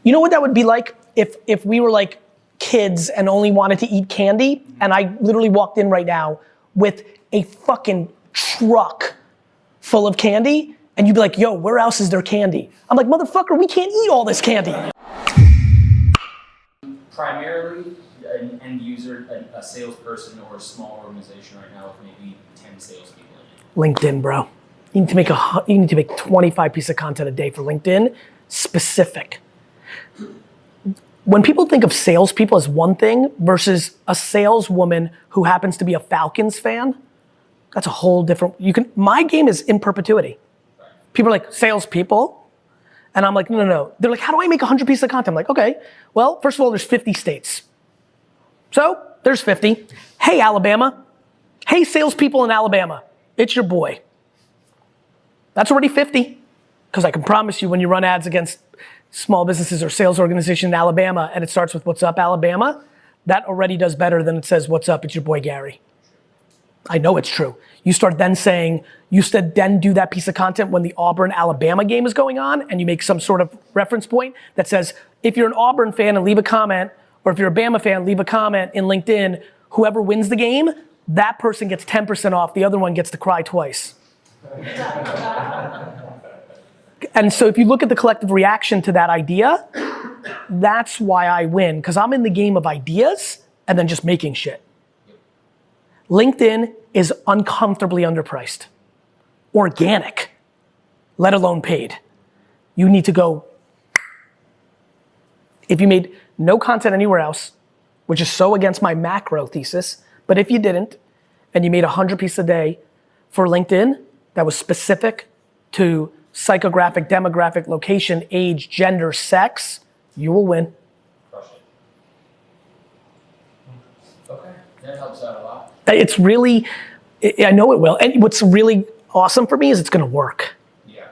You know what that would be like if we were like kids and only wanted to eat candy, and I literally walked in right now with a fucking truck full of candy, and you'd be like, yo, where else is there candy? I'm like, motherfucker, we can't eat all this candy. Primarily an end user, a salesperson, or a small organization right now with maybe 10 salespeople in it. LinkedIn, bro. You need to make 25 pieces of content a day for LinkedIn, specific. When people think of salespeople as one thing versus a saleswoman who happens to be a Falcons fan, that's a whole different, my game is in perpetuity. People are like, salespeople? And I'm like, no. They're like, how do I make 100 pieces of content? I'm like, okay, well, first of all, there's 50 states. So, there's 50. Hey, Alabama. Hey, salespeople in Alabama. It's your boy. That's already 50. Because I can promise you when you run ads against small businesses or sales organization in Alabama and it starts with what's up, Alabama, that already does better than it says, what's up, it's your boy Gary. I know it's true. You start then saying, then do that piece of content when the Auburn-Alabama game is going on and you make some sort of reference point that says, if you're an Auburn fan and leave a comment, or if you're a Bama fan, leave a comment in LinkedIn, whoever wins the game, that person gets 10% off, the other one gets to cry twice. And so if you look at the collective reaction to that idea, that's why I win, because I'm in the game of ideas and then just making shit. LinkedIn is uncomfortably underpriced. Organic, let alone paid. You need to go, if you made no content anywhere else, which is so against my macro thesis, but if you didn't, and you made 100 pieces a day for LinkedIn that was specific to psychographic, demographic, location, age, gender, sex, you will win. Crush it. Okay, that helps out a lot. It's really, I know it will. And what's really awesome for me is it's gonna work. Yeah,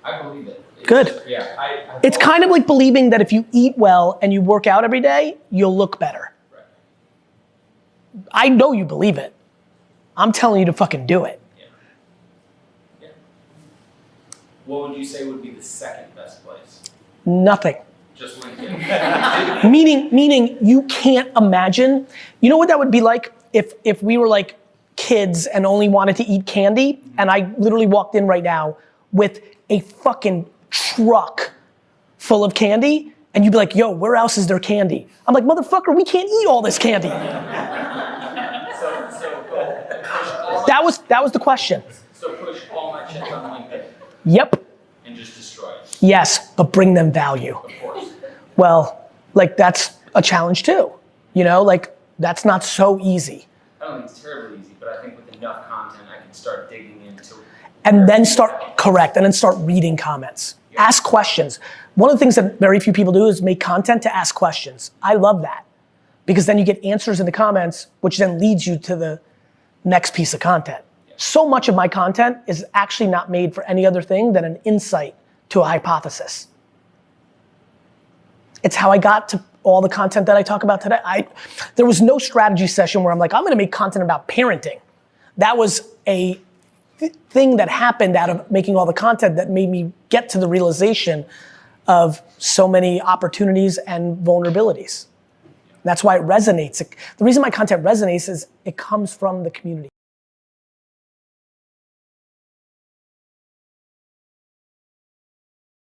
I believe it. Good. Yeah, it's kind of like believing that if you eat well and you work out every day, you'll look better. Right. I know you believe it. I'm telling you to fucking do it. Yeah. What would you say would be the second best place? Nothing. Just LinkedIn. meaning you can't imagine. You know what that would be like if we were like kids and only wanted to eat candy, and I literally walked in right now with a fucking truck full of candy, and you'd be like, yo, where else is there candy? I'm like, motherfucker, we can't eat all this candy. That was the question. So push all my chips on LinkedIn. Yep. And just destroy it. Yes, but bring them value. Of course. Well, like that's a challenge too. You know, like that's not so easy. I don't think it's terribly easy, but I think with enough content, I can start digging into it. And then start reading comments. Yeah. Ask questions. One of the things that very few people do is make content to ask questions. I love that. Because then you get answers in the comments, which then leads you to the next piece of content. Yeah. So much of my content is actually not made for any other thing than an insight to a hypothesis. It's how I got to all the content that I talk about today. There was no strategy session where I'm like, I'm gonna make content about parenting. That was a thing that happened out of making all the content that made me get to the realization of so many opportunities and vulnerabilities. That's why it resonates. The reason my content resonates is it comes from the community.